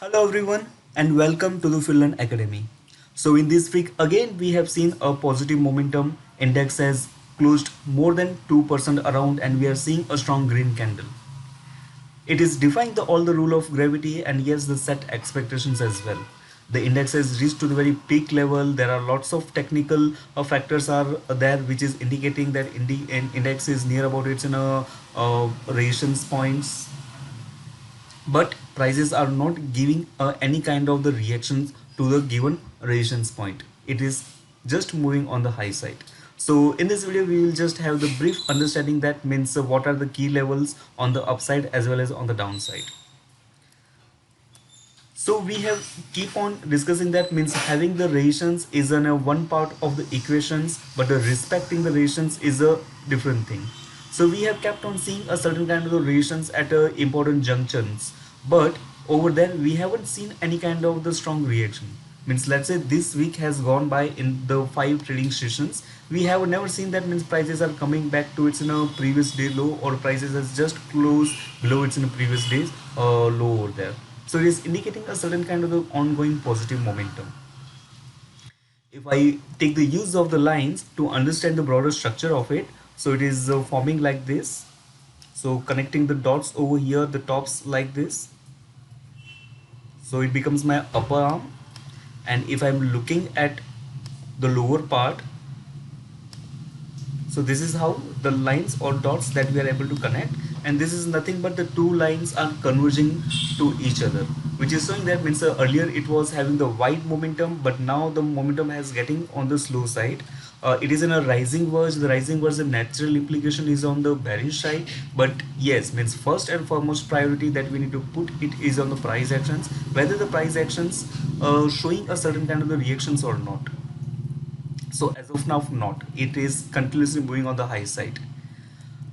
Hello everyone and welcome to the Finland Academy. So in this week again we have seen a positive momentum. Index has closed more than 2% around and we are seeing a strong green candle. It is defying all the rule of gravity and yes the set expectations as well. The index has reached to the very peak level. There are lots of technical factors are there which is indicating that index is near about its resistance points, but prices are not giving any kind of the reactions to the given resistance point. It is just moving on the high side. So in this video we will just have the brief understanding that means what are the key levels on the upside as well as on the downside. So we have keep on discussing that means having the rations is an one part of the equations, but respecting the rations is a different thing. So we have kept on seeing a certain kind of the rations at important junctions, but over there we haven't seen any kind of the strong reaction. Means let's say this week has gone by in the 5 trading sessions, we have never seen that means prices are coming back to its previous day low, or prices has just closed below its previous days low over there. So it is indicating a certain kind of the ongoing positive momentum. If I take the use of the lines to understand the broader structure of it, so it is forming like this. So connecting the dots over here, the tops like this. So it becomes my upper arm. And if I'm looking at the lower part, so this is how the lines or dots that we are able to connect, and this is nothing but the two lines are converging to each other, which is showing that means earlier it was having the wide momentum, but now the momentum has getting on the slow side. It is in a rising verge. The rising verge, the natural implication is on the bearish side, but yes, means first and foremost priority that we need to put it is on the price actions, whether the price actions showing a certain kind of the reactions or not. So as of now not, it is continuously moving on the high side.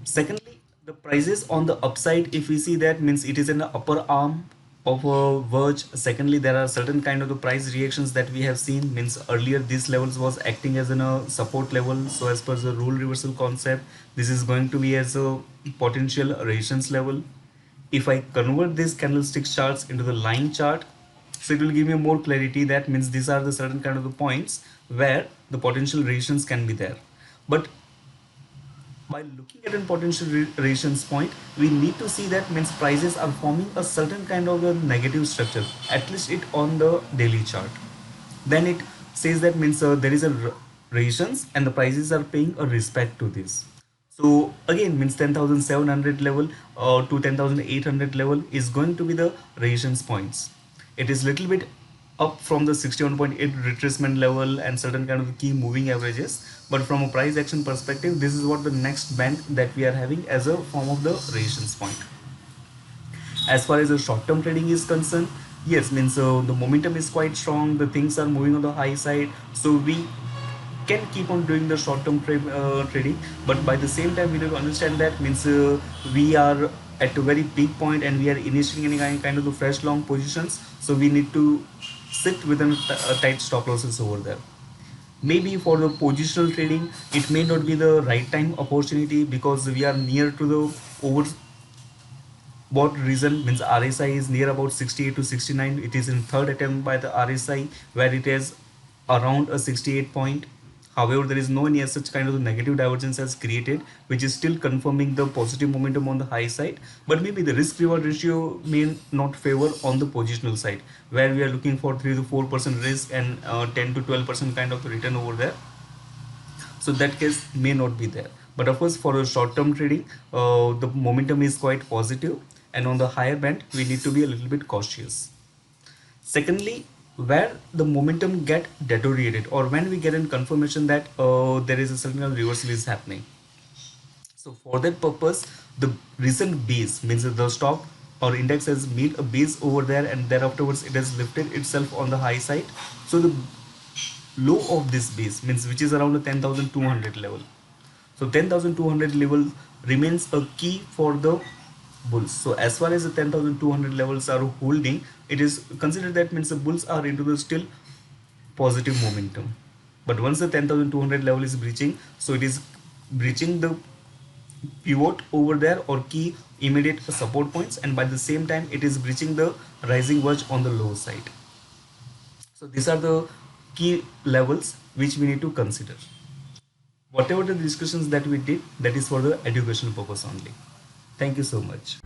Secondly, the prices on the upside, if we see that means it is in the upper arm of a verge. Secondly, there are certain kind of the price reactions that we have seen. Means earlier these levels was acting as in a support level. So as per the rule reversal concept, this is going to be as a potential resistance level. If I convert these candlestick charts into the line chart, so it will give me more clarity. That means these are the certain kind of the points where the potential resistance can be there. But by looking at a potential resistance point, we need to see that means prices are forming a certain kind of a negative structure, at least it on the daily chart. Then it says that means there is a resistance and the prices are paying a respect to this. So again means 10,700 level to 10,800 level is going to be the resistance points. It is little bit up from the 61.8 retracement level and certain kind of key moving averages, but from a price action perspective, this is what the next band that we are having as a form of the resistance point. As far as the short term trading is concerned, yes, means the momentum is quite strong, the things are moving on the high side, so we can keep on doing the short term trading, but by the same time we need to understand that means we are at a very peak point and we are initiating any kind of the fresh long positions, so we need to sit within a tight stop losses over there. Maybe for the positional trading it may not be the right time opportunity because we are near to the over. What reason means RSI is near about 68 to 69. It is in third attempt by the RSI where it is around a 68 point. However, there is no any such kind of negative divergence has created, which is still confirming the positive momentum on the high side. But maybe the risk reward ratio may not favor on the positional side, where we are looking for 3 to 4% risk and 10 to 12% kind of return over there. So that case may not be there, but of course for a short term trading the momentum is quite positive, and on the higher band we need to be a little bit cautious. Secondly, where the momentum get deteriorated or when we get in confirmation that there is a certain reversal is happening, so for that purpose, the recent base means that the stock or index has made a base over there and then afterwards it has lifted itself on the high side. So the low of this base means which is around the 10,200 level. So 10,200 level remains a key for the bulls. So as far as the 10,200 levels are holding, it is considered that means the bulls are into the still positive momentum. But once the 10,200 level is breaching, so it is breaching the pivot over there or key immediate support points, and by the same time it is breaching the rising wedge on the low side. So these are the key levels which we need to consider. Whatever the discussions that we did, that is for the educational purpose only. Thank you so much.